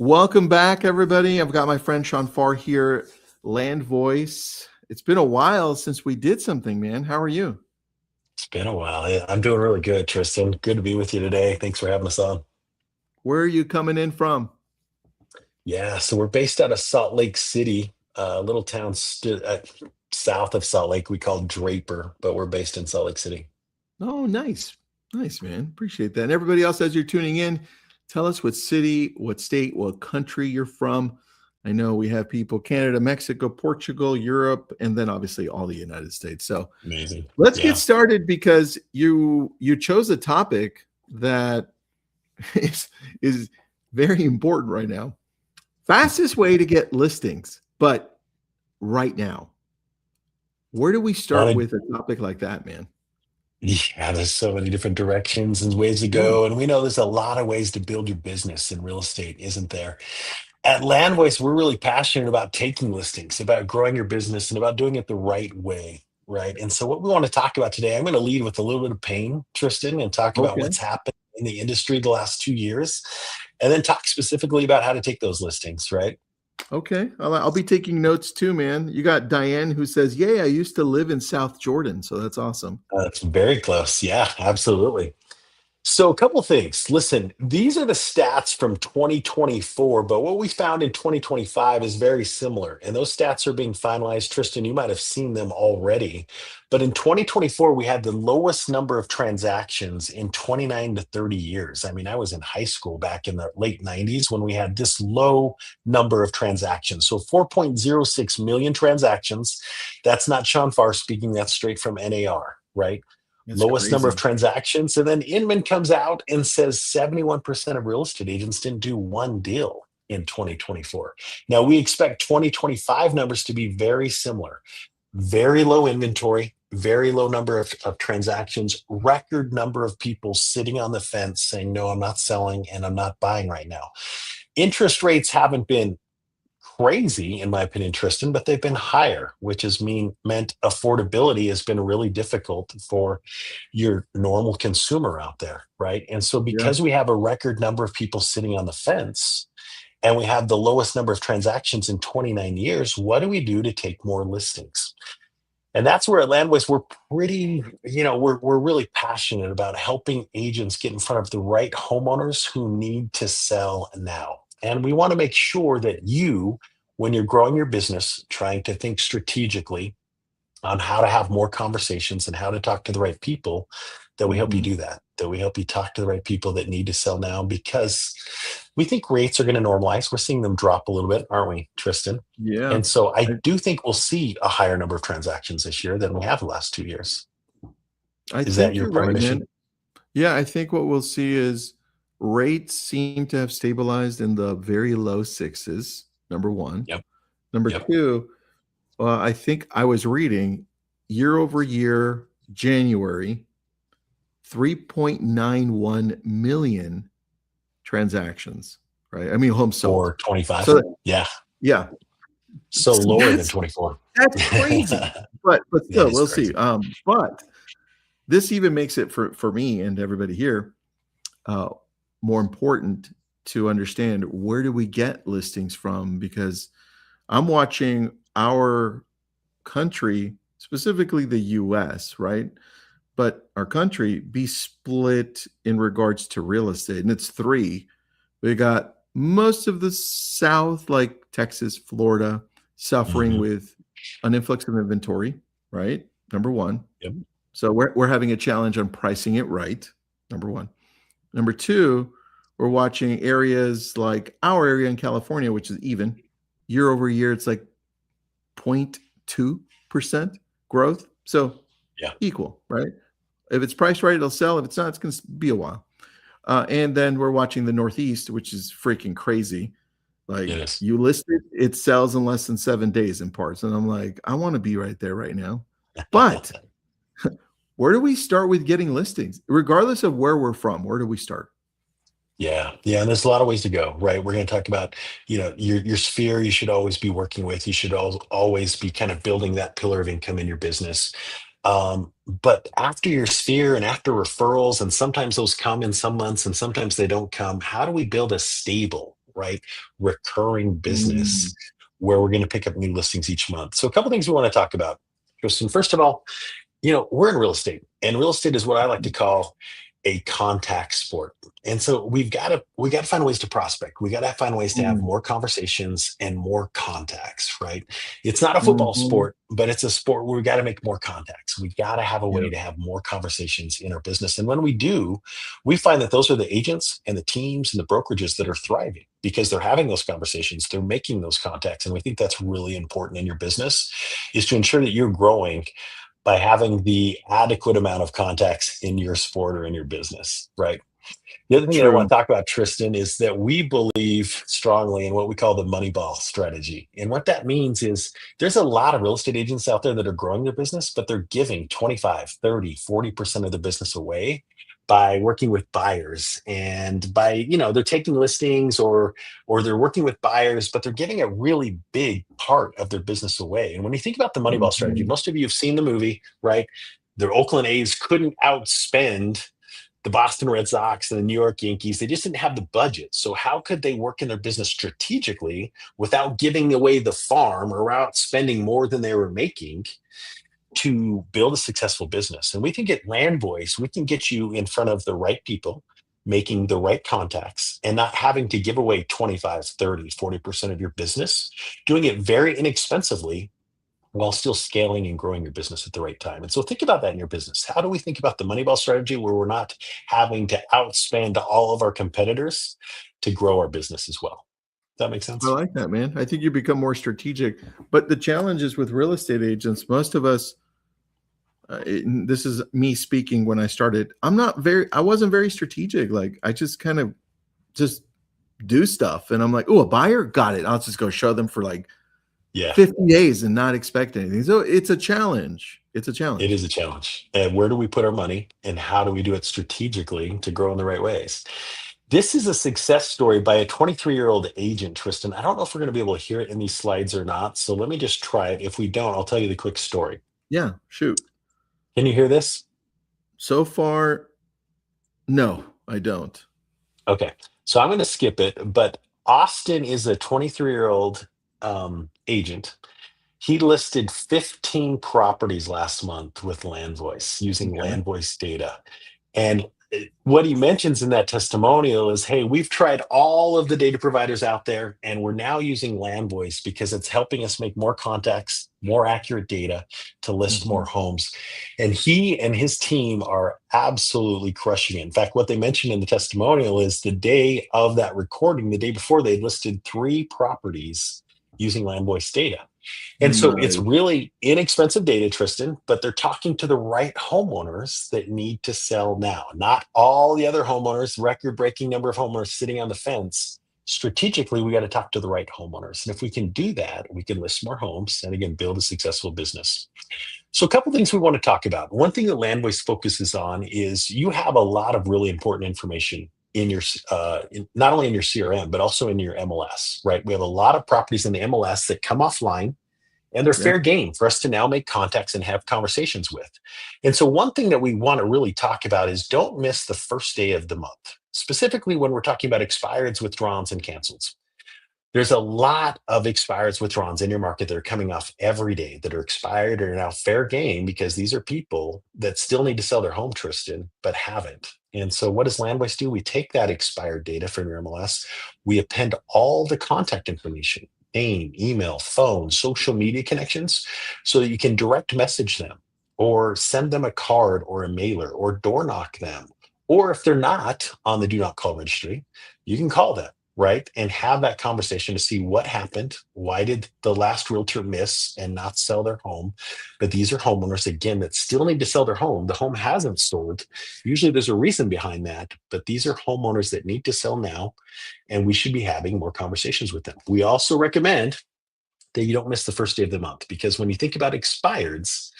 Welcome back, everybody. I've got my friend Shaun Farr here, Landvoice. It's been a while since we did something, man. How are you? It's been a while. Yeah, I'm doing really good, Tristan. Good to be with you today. Thanks for having us on. Where are you coming in from? Yeah, so we're based out of Salt Lake City, a little town south of Salt Lake we call Draper, but we're based in Salt Lake City. Oh, nice. Nice, man. Appreciate that. And everybody else, as you're tuning in, tell us what city, what state, what country you're from. I know we have people Canada, Mexico, Portugal, Europe, and then obviously all the United States. So Amazing. let's get Yeah. started because you chose a topic that is very important right now. Fastest way to get listings, but right now, where do we start Wanted, with a topic like that, man? yeah, there's so many different directions and ways to Yeah. go. And we know there's a lot of ways to build your business in real estate, isn't there? At Landvoice, we're really passionate about taking listings, about growing your business, and about doing it the right way. Right. And so, what we want to talk about today, I'm going to lead with a little bit of pain, Tristan, and talk about Okay. what's happened in the industry the last 2 years, and then talk specifically about how to take those listings. Right. Okay. I'll be taking notes too, man. You got Diane who says, "Yay, I used to live in South Jordan." So that's awesome. That's very close. Yeah, absolutely. So, a couple things. Listen, these are the stats from 2024, but what we found in 2025 is very similar. And those stats are being finalized. Tristan, you might have seen them already. But in 2024, we had the lowest number of transactions in 29 to 30 years. I mean, I was in high school back in the late 90s when we had this low number of transactions. So 4.06 million transactions. That's not Shaun Farr speaking, that's straight from NAR, right? That's Lowest number of crazy. transactions. And then Inman comes out and says 71% of real estate agents didn't do one deal in 2024. Now we expect 2025 numbers to be very similar. Very low inventory, very low number of transactions, record number of people sitting on the fence saying, no, I'm not selling and I'm not buying right now. Interest rates haven't been crazy, in my opinion, Tristan, but they've been higher, which has meant affordability has been really difficult for your normal consumer out there, right? And so, Yeah. because we have a record number of people sitting on the fence, and we have the lowest number of transactions in 29 years, what do we do to take more listings? And that's where at Landwest we're pretty, we're really passionate about helping agents get in front of the right homeowners who need to sell now. And we want to make sure that you, when you're growing your business, trying to think strategically on how to have more conversations and how to talk to the right people, that we help you Mhm. do that, that we help you talk to the right people that need to sell now because we think rates are going to normalize. We're seeing them drop a little bit, aren't we, Tristan? Yeah. And so I I, do think we'll see a higher number of transactions this year than we have the last 2 years. I Is that think your you're right, premonition? man. Yeah, I think what we'll see is rates seem to have stabilized in the very low sixes, number one. Yep. Number Yep. two, I think I was reading year over year, January, 3.91 million transactions, right? I mean, homes sold. For 25. So Yeah. yeah, So lower than that's 24. that's crazy. But That still, is we'll see. crazy. But this even makes it for me and everybody here uh, more important to understand where do we get listings from because I'm watching our country, specifically the US, right? But our country be split in regards to real estate. And it's three. We got most of the South, like Texas, Florida, suffering Mhm. with an influx of inventory, right? Number one. Yep. So we're having a challenge on pricing it right. Number one. Number two, we're watching areas like our area in California, which is even year over year, it's like 0.2% growth. So Yeah. equal, right? If it's priced right, it'll sell. If it's not, it's going to be a while. And then we're watching the Northeast, which is freaking crazy. Like It is. you list it, it sells in less than 7 days in parts. And I'm like, I want to be right there right now. But where do we start with getting listings? Regardless of where we're from, where do we start? Yeah, yeah, and there's a lot of ways to go, right? We're going to talk about, your sphere you should always be working with. You should always be kind of building that pillar of income in your business. But after your sphere and after referrals, and sometimes those come in some months and sometimes they don't come, how do we build a stable right? Recurring Mm, business where we're going to pick up new listings each month. So a couple things we want to talk about. Tristan, first of all, we're in real estate, and real estate is what I like to call a contact sport. And so we got to find ways to prospect. We got to find ways to have mm, more conversations and more contacts, right? It's not a football mhm. sport, but it's a sport where we got to make more contacts. We got to have a way Yeah, to have more conversations in our business. And when we do, we find that those are the agents and the teams and the brokerages that are thriving because they're having those conversations, they're making those contacts. And we think that's really important in your business is to ensure that you're growing by having the adequate amount of contacts in your sport or in your business, right? The other thing that I want true. to talk about, Tristan, is that we believe strongly in what we call the money ball strategy. And what that means is there's a lot of real estate agents out there that are growing their business, but they're giving 25, 30, 40% of the business away by working with buyers and by, they're taking listings or they're working with buyers, but they're giving a really big part of their business away. And when you think about the money ball strategy, Mhm. most of you have seen the movie, right? The Oakland A's couldn't outspend the Boston Red Sox and the New York Yankees. They just didn't have the budget. So how could they work in their business strategically without giving away the farm or without spending more than they were making to build a successful business? And we think at Landvoice, we can get you in front of the right people, making the right contacts and not having to give away 25, 30, 40% of your business, doing it very inexpensively while still scaling and growing your business at the right time. And so think about that in your business. How do we think about the Moneyball strategy where we're not having to outspend all of our competitors to grow our business as well? Does that make I sense? like that, man. I think you become more strategic. But the challenge is with real estate agents, most of us, this is me speaking when I started. I wasn't very strategic. Like I just kind of just do stuff. And I'm like, oh, a buyer? Got it. I'll just go show them for like Yeah, 50 days and not expect anything. So it's a challenge. It's a it challenge. is a challenge. And where do we put our money and how do we do it strategically to grow in the right ways? This is a success story by a 23-year-old agent, Tristan. I don't know if we're going to be able to hear it in these slides or not. So let me just try it. If we don't, I'll tell you the quick story. Yeah, shoot. Can you hear this? So far, no, I don't. Okay. So I'm going to skip it, but Austin is a 23-year-old agent. He listed 15 properties last month with Landvoice using Okay. Landvoice data. And what he mentions in that testimonial is, hey, we've tried all of the data providers out there, and we're now using Landvoice because it's helping us make more contacts, more accurate data to list more Mhm. homes. And he and his team are absolutely crushing it. In fact, what they mentioned in the testimonial is the day of that recording, the day before, they listed 3 properties using Landvoice data. And so it's Nice. really inexpensive data, Tristan, but they're talking to the right homeowners that need to sell now, not all the other homeowners, record breaking number of homeowners sitting on the fence. Strategically, we got to talk to the right homeowners. And if we can do that, we can list more homes and again, build a successful business. So, a couple things we want to talk about. One thing that Landvoice focuses on is you have a lot of really important information in your not only in your CRM but also in your MLS. Right, we have a lot of properties in the MLS that come offline and they're Yeah. fair game for us to now make contacts and have conversations with. And so, one thing that we want to really talk about is don't miss the first day of the month, specifically when we're talking about expireds, withdrawals, and cancels. There's a lot of expireds, withdrawals in your market that are coming off every day that are expired or now fair game because these are people that still need to sell their home, Tristan, but haven't. And so, what does Landvoice do? We take that expired data from your MLS, we append all the contact information, name, email, phone, social media connections, so that you can direct message them or send them a card or a mailer or door knock them. Or if they're not on the do not call registry, you can call them, right? And have that conversation to see what happened. Why did the last realtor miss and not sell their home? But these are homeowners, again, that still need to sell their home. The home hasn't sold. Usually there's a reason behind that, but these are homeowners that need to sell now, and we should be having more conversations with them. We also recommend that you don't miss the first day of the month because when you think about expireds,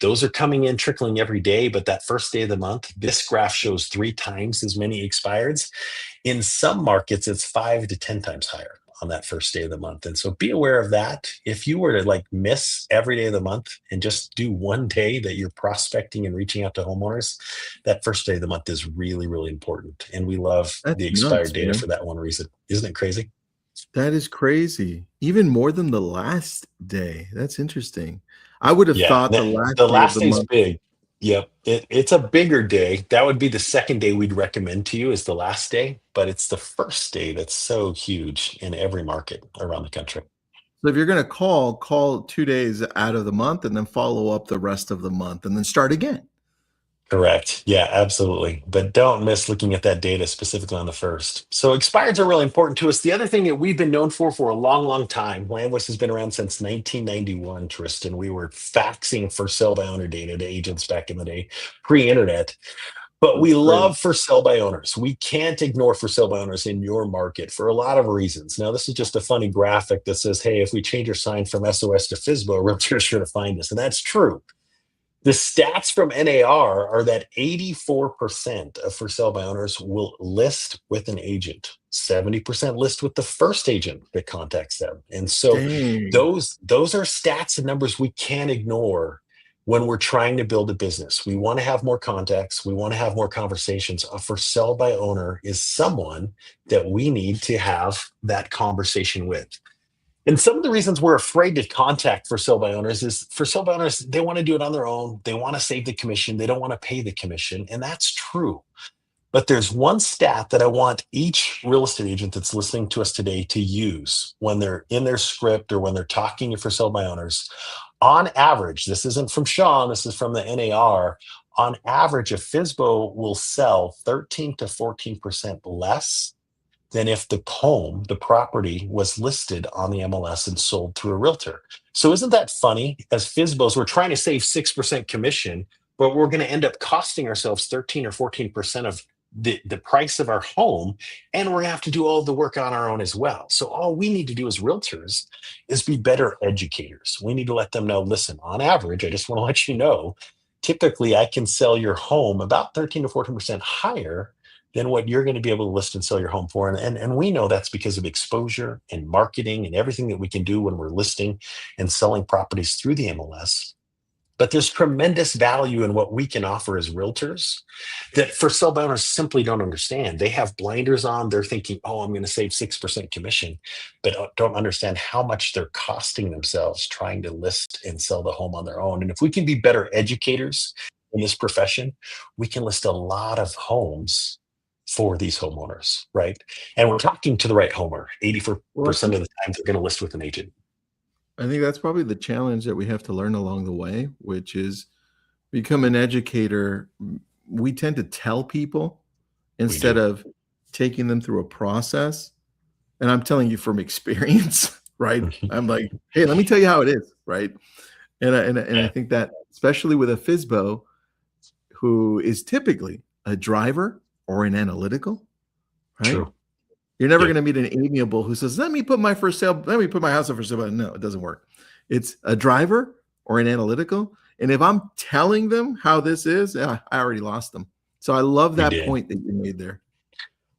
those are coming in trickling every day. But that first day of the month, this graph shows 3 times as many expireds. In some markets, it's 5 to 10 times higher on that first day of the month. And so be aware of that. If you were to like miss every day of the month and just do one day that you're prospecting and reaching out to homeowners, that first day of the month is really, really important. And we love That's the expired nuts, data man. for that one reason. Isn't it crazy? That is crazy. Even more than the last day. That's interesting. I would have Yeah, thought the last the day of last the day's month. big. Yep, it's a bigger day. That would be the second day we'd recommend to you is the last day, but it's the first day that's so huge in every market around the country. So if you're gonna call 2 days out of the month and then follow up the rest of the month and then start again. Correct. Yeah, absolutely. But don't miss looking at that data specifically on the first. So expireds are really important to us. The other thing that we've been known for a long, long time, Landvoice has been around since 1991, Tristan. We were faxing for sell by owner data to agents back in the day, pre-internet. But we That's great. love for sell by owners. We can't ignore for sell by owners in your market for a lot of reasons. Now, this is just a funny graphic that says, hey, if we change our sign from SOS to FISBO, realtors are sure to find us. And that's true. The stats from NAR are that 84% of for sale by owners will list with an agent. 70% list with the first agent that contacts them. And so Dang. those are stats and numbers we can't ignore when we're trying to build a business. We want to have more contacts, we want to have more conversations. A for sale by owner is someone that we need to have that conversation with. And some of the reasons we're afraid to contact for sale by owners is for sale by owners, they want to do it on their own. They want to save the commission. They don't want to pay the commission. And that's true. But there's one stat that I want each real estate agent that's listening to us today to use when they're in their script or when they're talking to for sale by owners. On average, this isn't from Shaun, this is from the NAR. On average, a FISBO will sell 13 to 14% less than if the home, the property, was listed on the MLS and sold through a realtor. So isn't that funny? As FISBOs, we're trying to save 6% commission, but we're going to end up costing ourselves 13 or 14% of the price of our home, and we're going to have to do all the work on our own as well. So all we need to do as realtors is be better educators. We need to let them know, listen, on average, I just want to let you know, typically I can sell your home about 13 to 14% higher than what you're going to be able to list and sell your home for. And we know that's because of exposure and marketing and everything that we can do when we're listing and selling properties through the MLS. But there's tremendous value in what we can offer as realtors that for sell by owners simply don't understand. They have blinders on. They're thinking, oh, I'm going to save 6% commission, but don't understand how much they're costing themselves trying to list and sell the home on their own. And if we can be better educators in this profession, we can list a lot of homes for these homeowners, right? And we're talking to the right homeowner. Well, 84% of the time, they're going to list with an agent. I think that's probably the challenge that we have to learn along the way, which is become an educator. We tend to tell people We instead do. of taking them through a process. And I'm telling you from experience, right? I'm like, hey, let me tell you how it is, right? And I Yeah, think that especially with a FISBO who is typically a driver or an analytical, right? true. You're never Yeah, gonna meet an amiable who says, let me put my house up for sale." No, it doesn't work. It's a driver or an analytical, and if I'm telling them how this is, yeah, I already lost them. So I love we that did. point that you made there.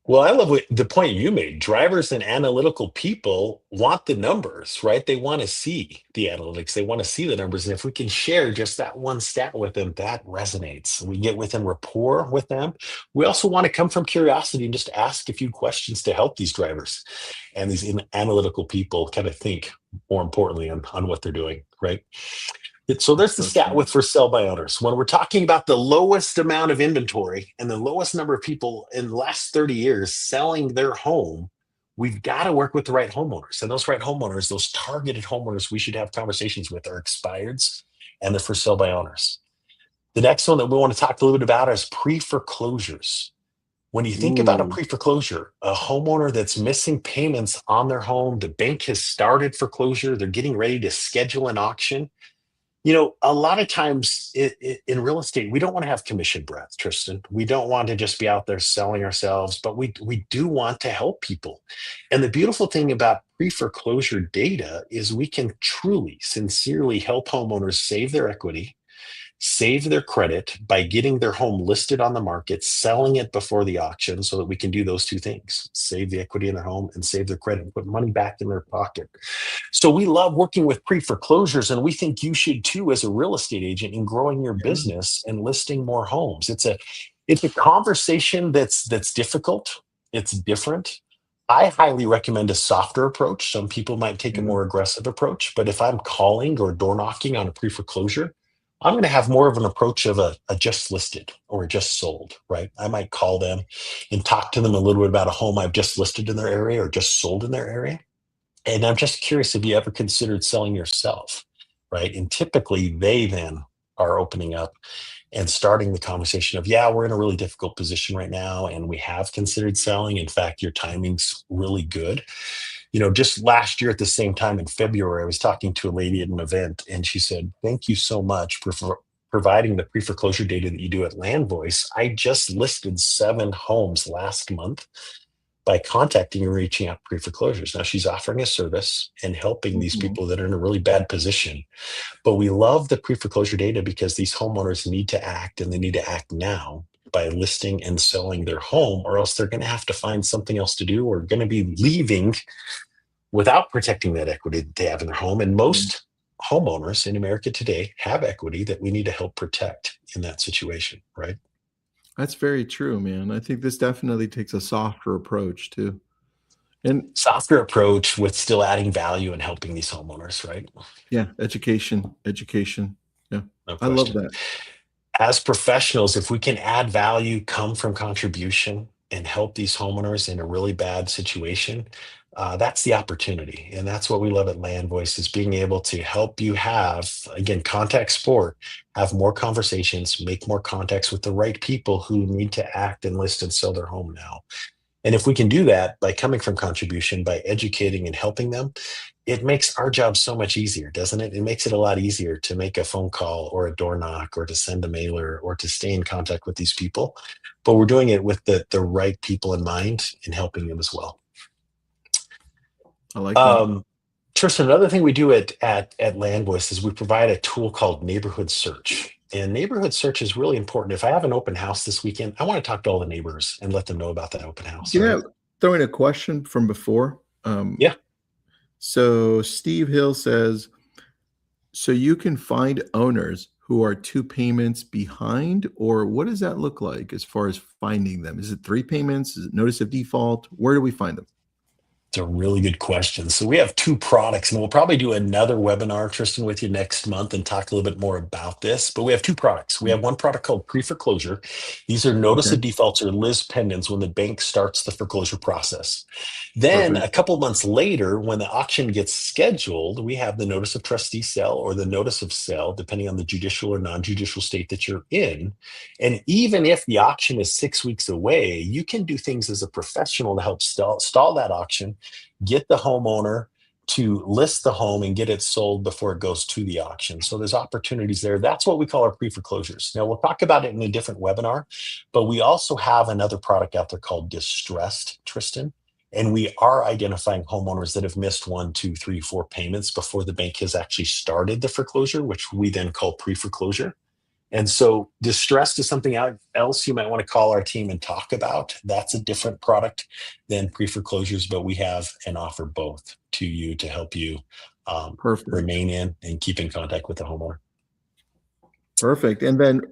Well, I love the point you made. Drivers and analytical people want the numbers, right? They want to see the analytics. They want to see the numbers. And if we can share just that one stat with them, that resonates. We get within rapport with them. We also want to come from curiosity and just ask a few questions to help these drivers and these analytical people kind of think more importantly on what they're doing, right? So That's there's the so stat smart. with for sale by owners. When we're talking about the lowest amount of inventory and the lowest number of people in the last 30 years selling their home, we've got to work with the right homeowners. And those right homeowners, those targeted homeowners we should have conversations with are expireds and the for sale by owners. The next one that we want to talk a little bit about is pre-foreclosures. When you think about a Ooh, pre-foreclosure, a homeowner that's missing payments on their home, the bank has started foreclosure, they're getting ready to schedule an auction. A lot of times in real estate, we don't want to have commission breath, Tristan. We don't want to just be out there selling ourselves, but we do want to help people. And the beautiful thing about pre-foreclosure data is we can truly, sincerely help homeowners save their equity, save their credit by getting their home listed on the market, selling it before the auction so that we can do those two things, save the equity in their home and save their credit, put money back in their pocket. So we love working with pre-foreclosures, and we think you should too as a real estate agent in growing your yeah. business and listing more homes. It's a conversation that's difficult. It's different, I highly recommend a softer approach. Some people might take a Yeah. more aggressive approach, but if I'm calling or door knocking on a pre-foreclosure, I'm going to have more of an approach of a just listed or a just sold, right? I might call them and talk to them a little bit about a home I've just listed in their area or just sold in their area. And I'm just curious if you ever considered selling yourself, right? And typically they then are opening up and starting the conversation of, yeah, we're in a really difficult position right now and we have considered selling. In fact, your timing's really good. Just last year at the same time in February, I was talking to a lady at an event and she said, thank you so much for providing the pre-foreclosure data that you do at Landvoice. I just listed 7 homes last month by contacting and reaching out pre-foreclosures. Now she's offering a service and helping these Mhm. people that are in a really bad position. But we love the pre-foreclosure data because these homeowners need to act and they need to act now by listing and selling their home, or else they're going to have to find something else to do or going to be leaving without protecting that equity that they have in their home. And Yeah. most homeowners in America today have equity that we need to help protect in that situation, right? That's very true, man. I think this definitely takes a softer approach too. And Softer approach with still adding value and helping these homeowners, right? yeah, education, education. Yeah. No I love question. that. As professionals, if we can add value, come from contribution, and help these homeowners in a really bad situation, that's the opportunity. And that's what we love at Landvoice is being able to help you have, again, contact sport, have more conversations, make more contacts with the right people who need to act and list and sell their home now. And if we can do that by coming from contribution, by educating and helping them, it makes our job so much easier, doesn't it? It makes it a lot easier to make a phone call or a door knock or to send a mailer or to stay in contact with these people. But we're doing it with the right people in mind and helping them as well. I like that. Um, Tristan, another thing we do at Landvoice is we provide a tool called neighborhood search. And neighborhood search is really important. If I have an open house this weekend, I want to talk to all the neighbors and let them know about that open house, Yeah, right? throw in a question from before. Yeah. So Steve Hill says, so you can find owners who are 2 payments behind, or what does that look like as far as finding them? Is it 3 payments? Is it notice of default? Where do we find them? It's a really good question. So we have 2 products, and we'll probably do another webinar, Tristan, with you next month and talk a little bit more about this. But we have 2 products. We have one product called pre-foreclosure. These are notice Okay, of defaults or lis pendens when the bank starts the foreclosure process. Then perfect. a couple months later, when the auction gets scheduled, we have the notice of trustee sale or the notice of sale, depending on the judicial or non-judicial state that you're in. And even if the auction is 6 weeks away, you can do things as a professional to help stall that auction, get the homeowner to list the home and get it sold before it goes to the auction. So there's opportunities there. That's what we call our pre-foreclosures. Now we'll talk about it in a different webinar, but we also have another product out there called distressed, Tristan. And we are identifying homeowners that have missed 1, 2, 3, 4 payments before the bank has actually started the foreclosure, which we then call pre-foreclosure. And so distressed is something else you might want to call our team and talk about. That's a different product than pre-foreclosures, but we have and offer both to you to help you Perfect. remain in and keep in contact with the homeowner. Perfect. And then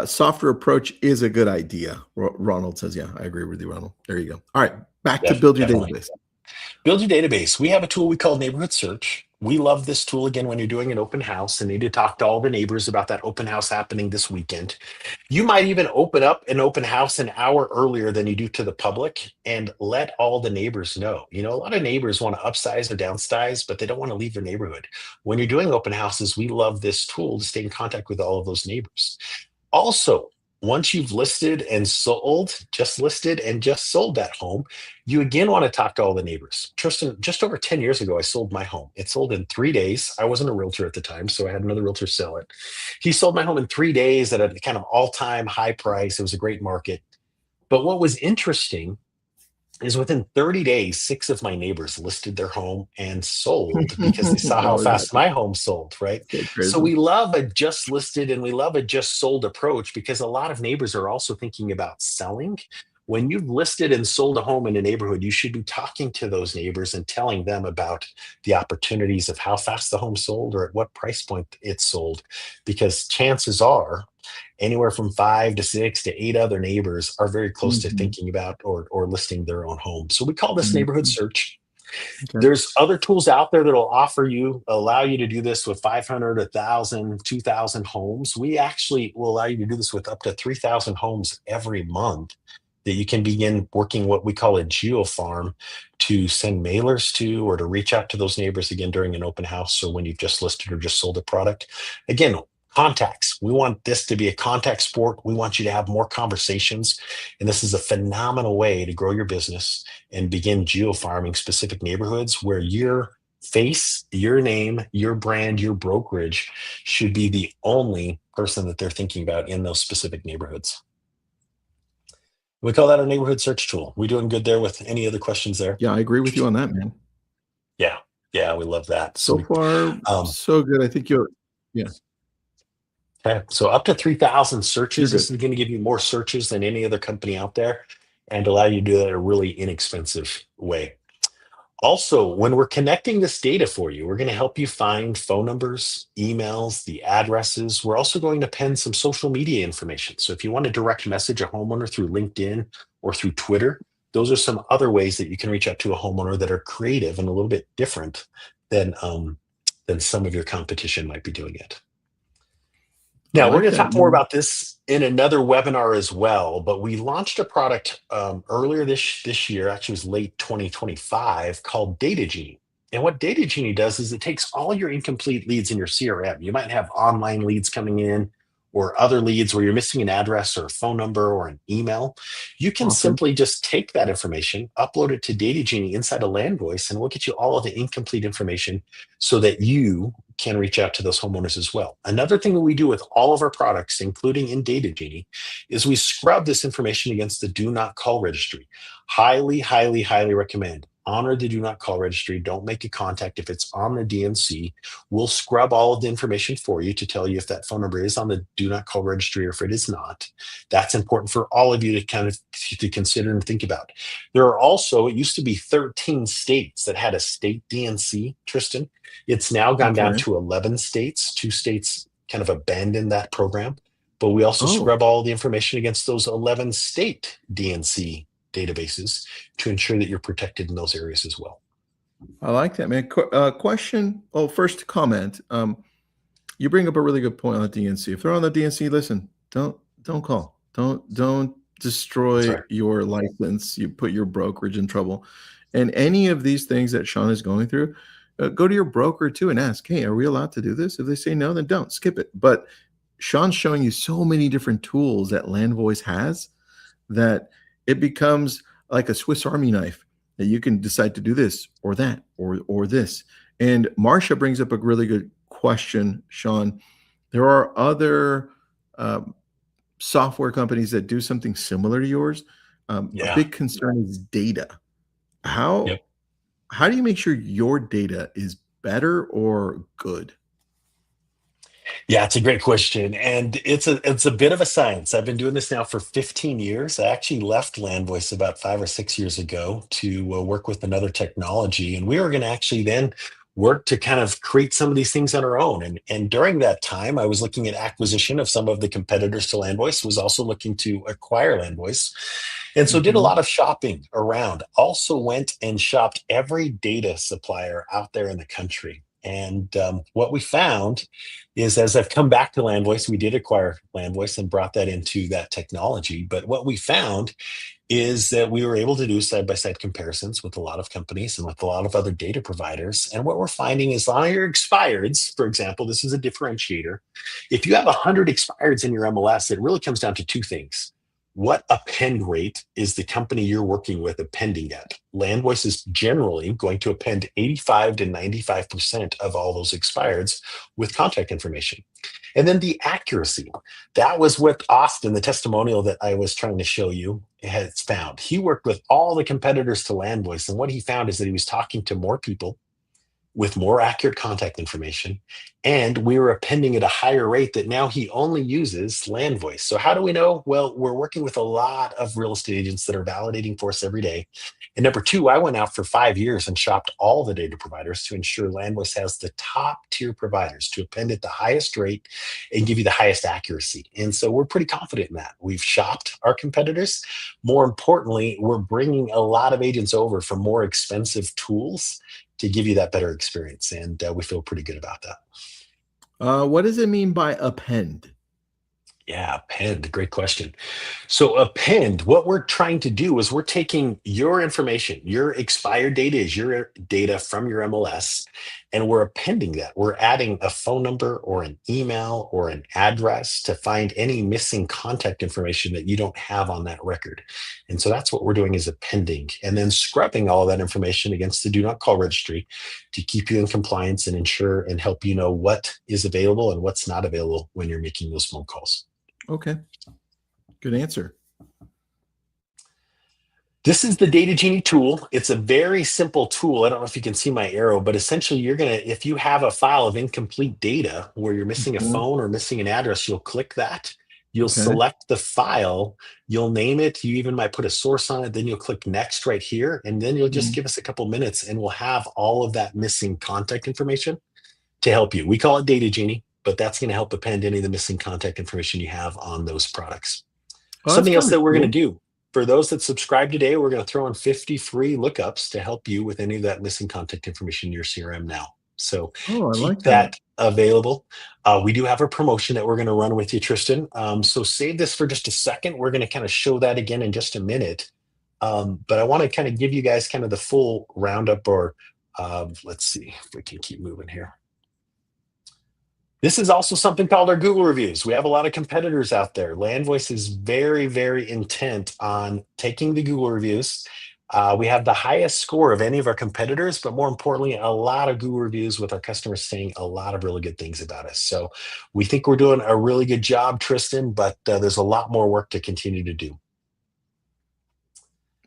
softer approach is a good idea. Ronald says, yeah, I agree with you, Ronald. There you go. All right, back to build your Definitely. database. Build your database. We have a tool we call neighborhood search. We love this tool again when you're doing an open house and need to talk to all the neighbors about that open house happening this weekend. You might even open up an open house an hour earlier than you do to the public and let all the neighbors know. A lot of neighbors want to upsize or downsize, but they don't want to leave their neighborhood. When you're doing open houses, we love this tool to stay in contact with all of those neighbors. Also, once you've listed and sold, just listed and just sold that home, you again want to talk to all the neighbors. Tristan, just over 10 years ago, I sold my home. It sold in 3 days. I wasn't a realtor at the time, so I had another realtor sell it. He sold my home in 3 days at a kind of all-time high price. It was a great market. But what was interesting is within 30 days, 6 of my neighbors listed their home and sold because they saw how How is that? fast my home sold, right? So So crazy. we love a just listed and we love a just sold approach because a lot of neighbors are also thinking about selling. When you've listed and sold a home in a neighborhood, you should be talking to those neighbors and telling them about the opportunities of how fast the home sold or at what price point it sold. Because chances are anywhere from 5 to 6 to 8 other neighbors are very close to Mhm. thinking about or listing their own home. So we call this neighborhood Mhm. search. Okay. There's other tools out there that'll allow you to do this with 500, 1,000, 2,000 homes. We actually will allow you to do this with up to 3,000 homes every month that you can begin working what we call a geo farm to send mailers to or to reach out to those neighbors again during an open house or when you've just listed or just sold a product. Again, contacts. We want this to be a contact sport. We want you to have more conversations. And this is a phenomenal way to grow your business and begin geo farming specific neighborhoods where your face, your name, your brand, your brokerage should be the only person that they're thinking about in those specific neighborhoods. We call that a neighborhood search tool. We doing good there with any other questions there? Yeah, I agree with you on that, man. Yeah. Yeah, we love that. So Sweet. far, so good. I think you're yeah, Okay. So up to 3,000 you're searches. good. This is going to give you more searches than any other company out there and allow you to do that in a really inexpensive way. Also, when we're connecting this data for you, we're going to help you find phone numbers, emails, the addresses. We're also going to pen some social media information. So if you want to direct message a homeowner through LinkedIn or through Twitter, those are some other ways that you can reach out to a homeowner that are creative and a little bit different than some of your competition might be doing it. I Now, we're like going to that, talk more man. about this in another webinar as well, but we launched a product earlier this year, actually it was late 2025, called Data Genie. And what Data Genie does is it takes all your incomplete leads in your CRM. You might have online leads coming in or other leads where you're missing an address or a phone number or an email. You can Awesome. simply just take that information, upload it to Data Genie inside of Landvoice, and we'll get you all of the incomplete information so that you can reach out to those homeowners as well. Another thing that we do with all of our products, including in Data Genie, is we scrub this information against the do not call registry. Highly, highly, highly recommend. Honor the do not call registry. Don't make a contact if it's on the DNC. We'll scrub all of the information for you to tell you if that phone number is on the do not call registry or if it is not. That's important for all of you to kind of to consider and think about. There are also, it used to be 13 states that had a state DNC, Tristan. It's now gone down Okay. to 11 states. Two states kind of abandoned that program. But we also Oh, scrub all the information against those 11 state DNC databases to ensure that you're protected in those areas as well. I like that, man. Question. Oh, first comment. You bring up a really good point on the DNC. If they're on the DNC, listen, don't call. Don't That's destroy right. your license. You put your brokerage in trouble. And any of these things that Sean is going through, go to your broker too and ask, hey, are we allowed to do this? If they say no, then don't skip it. But Sean's showing you so many different tools that Landvoice has that it becomes like a Swiss Army knife that you can decide to do this or that or this. And Marcia brings up a really good question, Sean. There are other um, software companies that do something similar to yours. A Yeah. big concern is data. How Yep. how do you make sure your data is better or good? Yeah, it's a great question, and it's a bit of a science. I've been doing this now for 15 years. I actually left Landvoice about 5 or 6 years ago to work with another technology, and we were going to actually then work to kind of create some of these things on our own. And during that time, I was looking at acquisition of some of the competitors to Landvoice. Was also looking to acquire Landvoice, and so did a Mhm. lot of shopping around. Also went and shopped every data supplier out there in the country. And what we found is as I've come back to Landvoice, we did acquire Landvoice and brought that into that technology. But what we found is that we were able to do side by side comparisons with a lot of companies and with a lot of other data providers. And what we're finding is on your expireds, for example, this is a differentiator. If you have 100 expireds in your MLS, it really comes down to two things. What append rate is the company you're working with appending at? Landvoice is generally going to append 85 to 95% of all those expireds with contact information. And then the accuracy. That was what Austin, the testimonial that I was trying to show you, has found. He worked with all the competitors to Landvoice, and what he found is that he was talking to more people with more accurate contact information, and we were appending at a higher rate that now he only uses Landvoice. So how do we know? Well, we're working with a lot of real estate agents that are validating for us every day. And number two, I went out for 5 years and shopped all the data providers to ensure Landvoice has the top tier providers to append at the highest rate and give you the highest accuracy. And so we're pretty confident in that. We've shopped our competitors. More importantly, we're bringing a lot of agents over for more expensive tools to give you that better experience. And we feel pretty good about that. What does it mean by append? Yeah, append. Great question. So, append, what we're trying to do is we're taking your information, your expired data is your data from your MLS, and we're appending that. We're adding a phone number or an email or an address to find any missing contact information that you don't have on that record. And so that's what we're doing is appending and then scrubbing all of that information against the do not call registry to keep you in compliance and ensure and help you know what is available and what's not available when you're making those phone calls. Okay. Good answer. This is the Data Genie tool. It's a very simple tool. I don't know if you can see my arrow, but essentially if you have a file of incomplete data where you're missing a Mhm. phone or missing an address, you'll click that. You'll Okay. select the file, you'll name it. You even might put a source on it. Then you'll click next right here. And then you'll just Mhm. give us a couple minutes and we'll have all of that missing contact information to help you. We call it Data Genie, but that's going to help append any of the missing contact information you have on those products. Oh, that's Something else kind of that we're going to cool. do for those that subscribe today, we're going to throw in 50 free lookups to help you with any of that missing contact information in your CRM now. So Oh, I keep like that. that available. We do have a promotion that we're going to run with you, Tristan. So save this for just a second. We're going to kind of show that again in just a minute. But I want to kind of give you guys kind of the full roundup or let's see if we can keep moving here. This is also something called our Google reviews. We have a lot of competitors out there. Landvoice is very, very intent on taking the Google reviews. We have the highest score of any of our competitors, but more importantly, a lot of Google reviews with our customers saying a lot of really good things about us. So we think we're doing a really good job, Tristan, but there's a lot more work to continue to do.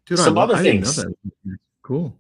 Dude, Some other I didn't know things. that. Cool.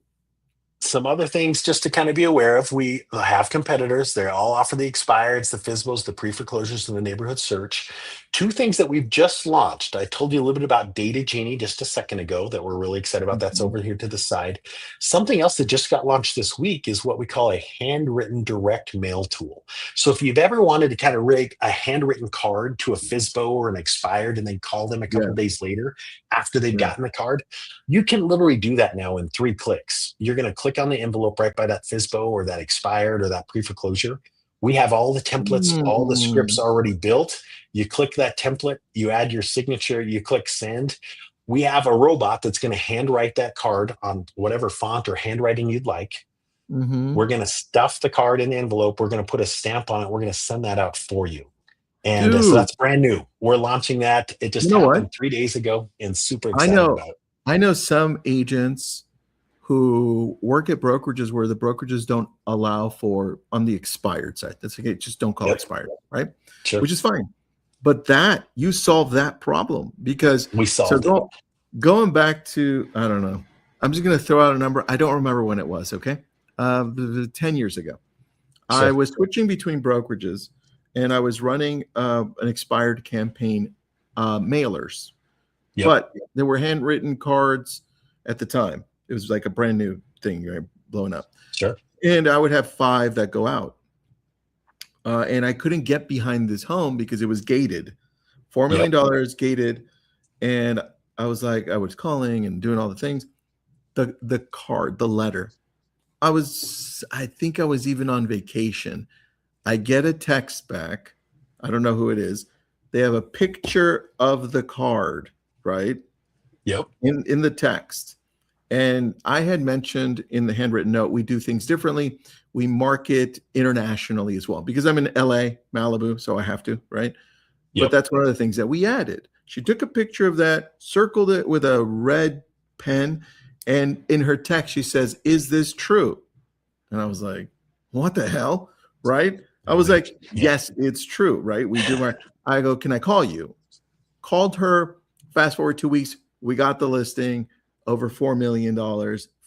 Some other things just to kind of be aware of. We have competitors. They all offer the expireds, the FSBOs, the pre-foreclosures, and the neighborhood search. Two things that we've just launched. I told you a little bit about Data Genie just a second ago that we're really excited about. That's Mhm. over here to the side. Something else that just got launched this week is what we call a handwritten direct mail tool. So if you've ever wanted to kind of rig a handwritten card to a FSBO or an expired and then call them a couple Yeah, of days later after they've yeah. gotten the card, you can literally do that now in 3 clicks. You're going to click on the envelope right by that FSBO or that expired or that pre-foreclosure. We have all the templates, all the scripts Mm. already built. You click that template, you add your signature, you click send. We have a robot that's going to handwrite that card on whatever font or handwriting you'd like. We're Mhm. going to stuff the card in the envelope. We're going to put a stamp on it. We're going to send that out for you. And so Dude, that's brand new. We're launching that. It you just know what? happened 3 days ago and super I excited know about it. I know some agents who work at brokerages where the brokerages don't allow for on the expired side. That's okay, just don't call Yep. expired, right? Sure. Which is fine. But that you solve that problem because We so solved it. going back to I don't know. I'm just going to throw out a number. I don't remember when it was. Okay, 10 years ago. I Sure. was switching between brokerages, and I was running an expired campaign mailers, Yep. but there were handwritten cards at the time. It was like a brand new thing, right, blowing up, Sure. and I would have 5 that go out, and I couldn't get behind this home because it was gated, $4 Yep. million gated, and I was like, I was calling and doing all the things. The card, the letter. I think I was even on vacation. I get a text back. I don't know who it is. They have a picture of the card, right? Yep. In the text. And I had mentioned in the handwritten note, we do things differently. We market internationally as well because I'm in LA, Malibu, so I have to, right? But Yep. that's one of the things that we added. She took a picture of that, circled it with a red pen, and in her text, she says, "Is this true?" And I was like, "What the hell?" Right? I was Right. like, Yeah. "Yes, it's true." Right? We do my. I go, "Can I call you?" Called her. Fast forward 2 weeks, we got the listing over $4 million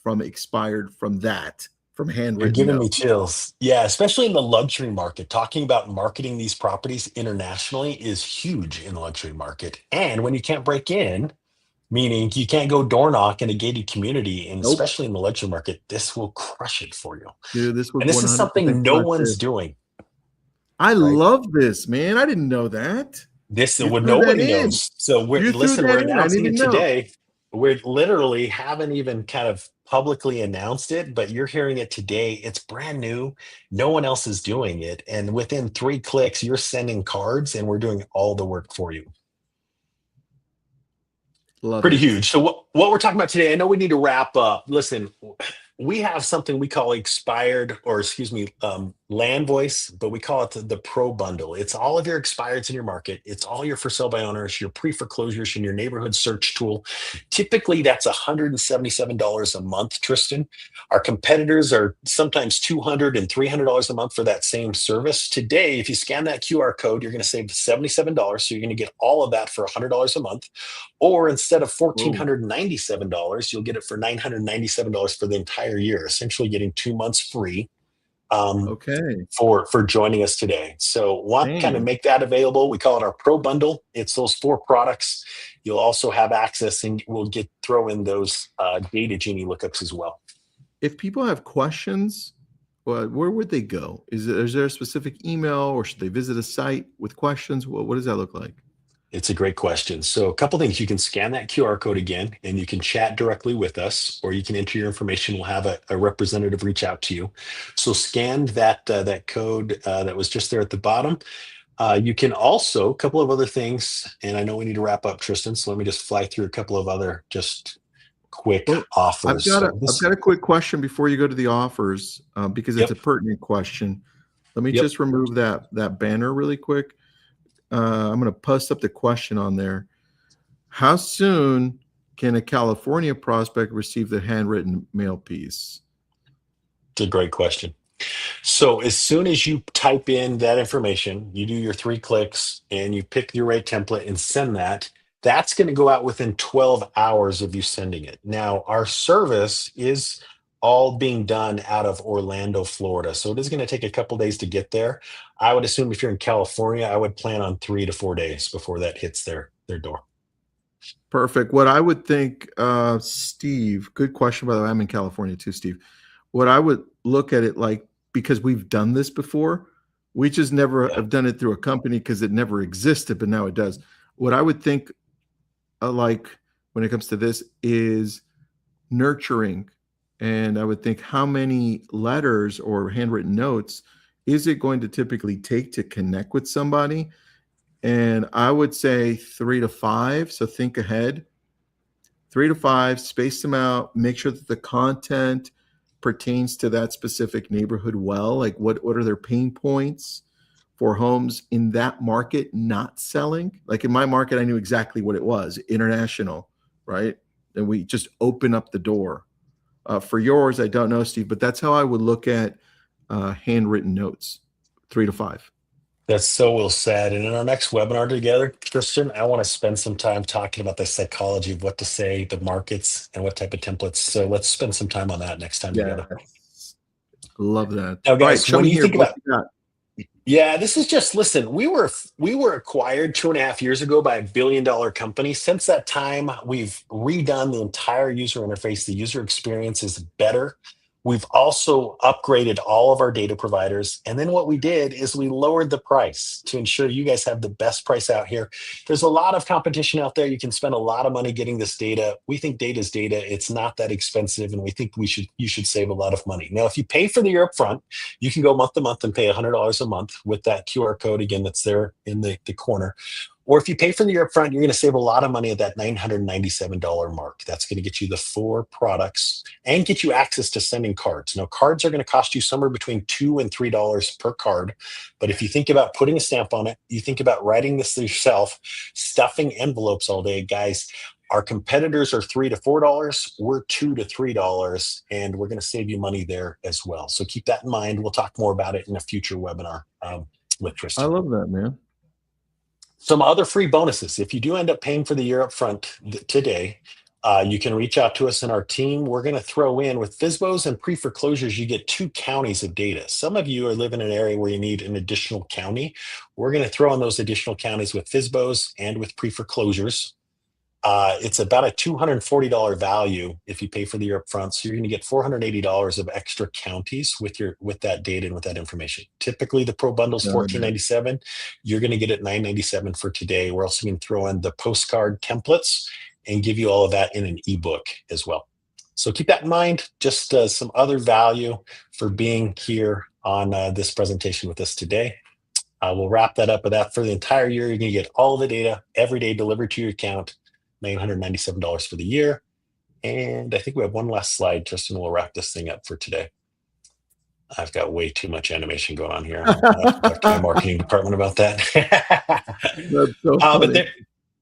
from expired from that. from You're handwritten giving me notes. chills. Yeah, especially in the luxury market. Talking about marketing these properties internationally is huge in the luxury market. And when you can't break in, meaning you can't go door knock in a gated community, and Nope. especially in the luxury market, this will crush it for you. Dude, this was And this is 100% something no crush one's it. doing, I right? love this, man. I didn't know that. This You what through that nobody in. knows. So we're You threw listen, that we're in. I didn't announcing even it know. today. We're literally haven't even kind of publicly announced it, but you're hearing it today. It's brand new. No one else is doing it. And within 3 clicks, you're sending cards and we're doing all the work for you. Love Pretty it. huge. So what we're talking about today, I know we need to wrap up. Listen, we have something we call expired, or excuse me, Landvoice, but we call it the Pro Bundle. It's all of your expireds in your market. It's all your for sale by owners, your pre-foreclosures, and your neighborhood search tool. Typically, that's $177 a month, Tristan. Our competitors are sometimes $200 and $300 a month for that same service. Today, if you scan that QR code, you're going to save $77. So you're going to get all of that for $100 a month. Or instead of Oh, $1,497, you'll get it for $997 for the entire year, essentially getting 2 months free um, okay. for joining us today. So want to kind of Damn. make that available. We call it our Pro Bundle. It's those 4 products. You'll also have access, and we'll throw in those data genie lookups as well. If people have questions, where would they go? Is there a specific email or should they visit a site with questions? What does that look like? It's a great question. So, a couple things. You can scan that QR code again, and you can chat directly with us, or you can enter your information. We'll have a representative reach out to you. So, scan that code that was just there at the bottom. You can also a couple of other things, and I know we need to wrap up, Tristan. So let me just fly through a couple of other just quick Well, offers. So I've this, got a quick question before you go to the offers, because it's yep, a pertinent question. Let me yep. just remove that banner really quick. I'm going to post up the question on there. How soon can a California prospect receive the handwritten mail piece? It's a great question. So as soon as you type in that information, you do your 3 clicks and you pick your rate template and send that, that's going to go out within 12 hours of you sending it. Now, our service is all being done out of Orlando, Florida. So it is going to take a couple days to get there. I would assume if you're in California, I would plan on 3 to 4 days before that hits their door. Perfect. What I would think, Steve, good question, by the way. I'm in California too, Steve. What I would look at it like, because we've done this before, we just never Yeah. have done it through a company because it never existed, but now it does. What I would think, like when it comes to this, is nurturing. And I would think, how many letters or handwritten notes is it going to typically take to connect with somebody? And I would say 3 to 5. So think ahead. 3 to 5, space them out, make sure that the content pertains to that specific neighborhood well. Like what are their pain points for homes in that market not selling? Like in my market, I knew exactly what it was, international, right? And we just open up the door. For yours, I don't know, Steve, but that's how I would look at handwritten notes, 3 to 5. That's so well said. And in our next webinar together, Christian, I want to spend some time talking about the psychology of what to say, the markets, and what type of templates. So let's spend some time on that next time together. Yes. Love that. Now, All right, guys, show when me you here think what about you got. yeah, this is just listen. We were acquired 2.5 years ago by a $1 billion company. Since that time, we've redone the entire user interface. The user experience is better. We've also upgraded all of our data providers. And then what we did is we lowered the price to ensure you guys have the best price out here. There's a lot of competition out there. You can spend a lot of money getting this data. We think data is data. It's not that expensive, and we think you should save a lot of money. Now, if you pay for the year up front, you can go month to month and pay $100 a month with that QR code again that's there in the corner. Or if you pay for the year upfront, you're going to save a lot of money at that $997 mark. That's going to get you the 4 products and get you access to sending cards. Now, cards are going to cost you somewhere between $2 and $3 per card. But if you think about putting a stamp on it, you think about writing this yourself, stuffing envelopes all day, guys. Our competitors are $3 to $4. We're $2 to $3, and we're going to save you money there as well. So keep that in mind. We'll talk more about it in a future webinar with I Tristan. love that, man. Some other free bonuses. If you do end up paying for the year up front today, You can reach out to us in our team. We're going to throw in with FSBOs and pre-foreclosures, you get 2 counties of data. Some of you are living in an area where you need an additional county. We're going to throw in those additional counties with FSBOs and with pre-foreclosures. It's about a $240 value if you pay for the year up front. So you're going to get $480 of extra counties with that data and with that information. Typically, the Pro bundle is $14.97. You're going to get it $9.97 for today. We're also going to throw in the postcard templates and give you all of that in an ebook as well. So keep that in mind. Just some other value for being here on this presentation with us today. We'll wrap that up with that for the entire year. You're going to get all the data every day delivered to your account. $997 for the year. And I think we have one last slide. Tristan will wrap this thing up for today. I've got way too much animation going on here. I'll have to talk to my marketing department about that. That's so funny. But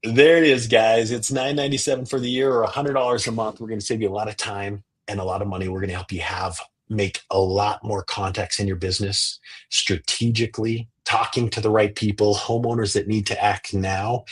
there it is, guys. It's $997 for the year or $100 a month. We're going to save you a lot of time and a lot of money. We're going to help you make a lot more contacts in your business strategically, talking to the right people, homeowners that need to act now.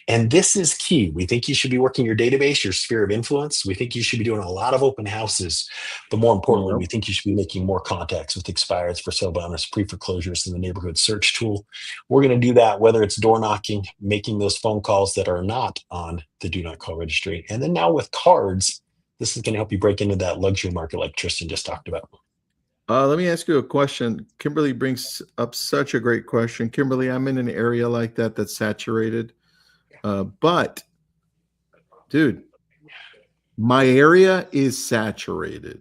And this is key. We think you should be working your database, your sphere of influence. We think you should be doing a lot of open houses. But more importantly, we think you should be making more contacts with expireds, for sale by owners, pre-foreclosures, and the neighborhood search tool. We're going to do that, whether it's door knocking, making those phone calls that are not on the do not call registry. And then now with cards, this is going to help you break into that luxury market like Tristan just talked about. Let me ask you a question. Kimberly brings up such a great question. Kimberly, I'm in an area like that that's saturated. But, dude, my area is saturated.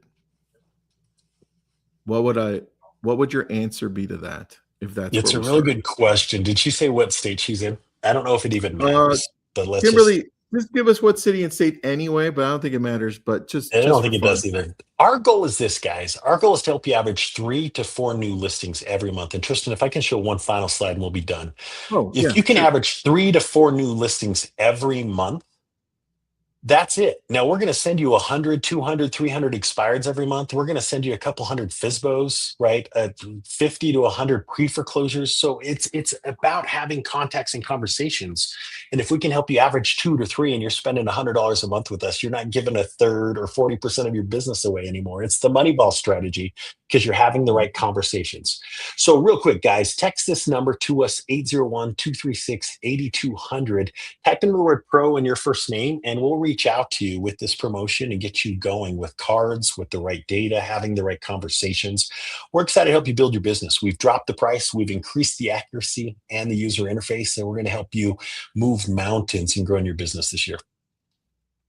What would your answer be to that? If that's It's a really good question. Did she say what state she's in? I don't know if it even matters. But let's Kimberly, just give us what city and state anyway, but I don't think it matters. But I don't think it does either. Our goal is this, guys. Our goal is to help you average 3 to 4 new listings every month. And Tristan, if I can show one final slide and we'll be done. If you can average 3 to 4 new listings every month, that's it. Now we're going to send you 100, 200, 300 expireds every month. We're going to send you a couple hundred FSBOs, right? 50 to 100 pre-foreclosures. So it's about having contacts and conversations. And if we can help you average 2 to 3 and you're spending $100 a month with us, you're not giving a third or 40% of your business away anymore. It's the Moneyball strategy because you're having the right conversations. So real quick, guys, text this number to us, 801-236-8200. Type in the word pro in your first name and we'll reach out to you with this promotion and get you going with cards, with the right data, having the right conversations. We're excited to help you build your business. We've dropped the price, we've increased the accuracy and the user interface, and we're going to help you move mountains and grow in your business this year.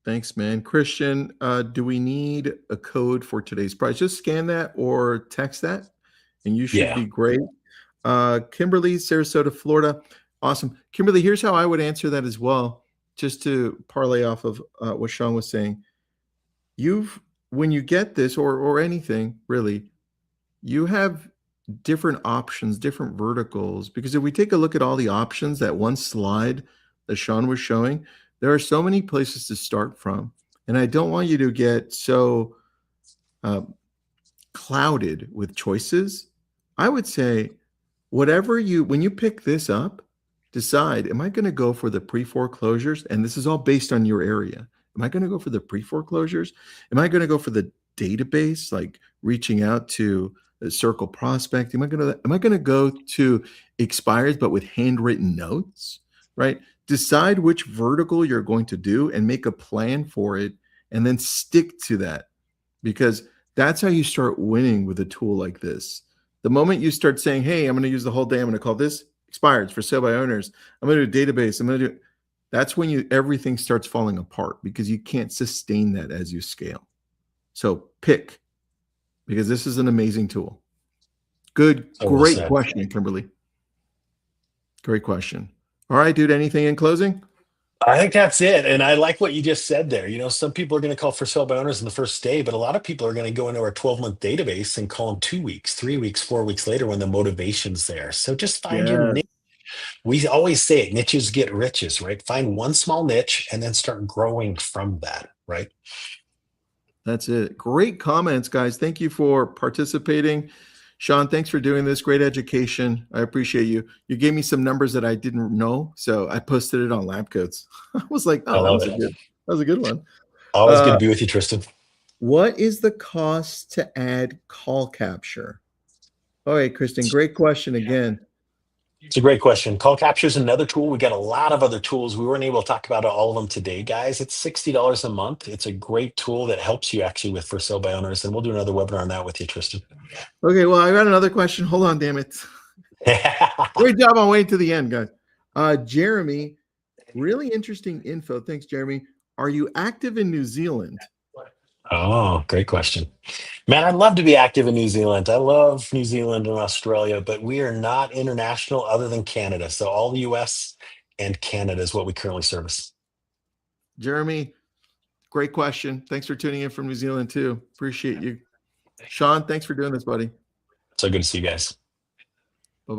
Thanks, man. Christian, do we need a code for today's price? Just scan that or text that, and you should be great. Kimberly, Sarasota, Florida. Awesome. Kimberly, here's how I would answer that as well. Just to parlay off of what Shaun was saying, when you get this or anything really, you have different options, different verticals. Because if we take a look at all the options, that one slide that Shaun was showing, there are so many places to start from. And I don't want you to get so clouded with choices. I would say when you pick this up, decide, am I going to go for the pre-foreclosures? And this is all based on your area. Am I going to go for the pre-foreclosures? Am I going to go for the database, like reaching out to a circle prospect? Am I going to go to expires, but with handwritten notes, right? Decide which vertical you're going to do and make a plan for it and then stick to that, because that's how you start winning with a tool like this. The moment you start saying, hey, I'm going to use the whole day, I'm going to call this expireds for sale by owners, I'm going to do a database, that's when everything starts falling apart, because you can't sustain that as you scale. So pick, because this is an amazing tool. Great question, Kimberly. Great question. All right, dude, anything in closing? I think that's it. And I like what you just said there. You know, some people are going to call for sale by owners in the first day, but a lot of people are going to go into our 12-month database and call them 2 weeks, 3 weeks, 4 weeks later when the motivation's there. So just find your niche. We always say it, niches get riches, right? Find one small niche and then start growing from that, right? That's it. Great comments, guys. Thank you for participating. Shaun, thanks for doing this. Great education. I appreciate you. You gave me some numbers that I didn't know, so I posted it on Lab Coats. I was like, oh, that was a good one. Always good to be with you, Tristan. What is the cost to add call capture? All right, Kristen, great question again. It's a great question. Call capture is another tool. We got a lot of other tools. We weren't able to talk about all of them today, guys. It's $60 a month. It's a great tool that helps you actually with for sale by owners. And we'll do another webinar on that with you, Tristan. Okay, well, I got another question. Hold on, damn it. Great job on waiting to the end, guys. Jeremy, really interesting info. Thanks, Jeremy. Are you active in New Zealand? Oh, great question. Man, I'd love to be active in New Zealand. I love New Zealand and Australia, but we are not international other than Canada. So all the US and Canada is what we currently service. Jeremy, great question. Thanks for tuning in from New Zealand too. Appreciate you. Shaun, thanks for doing this, buddy. So good to see you guys.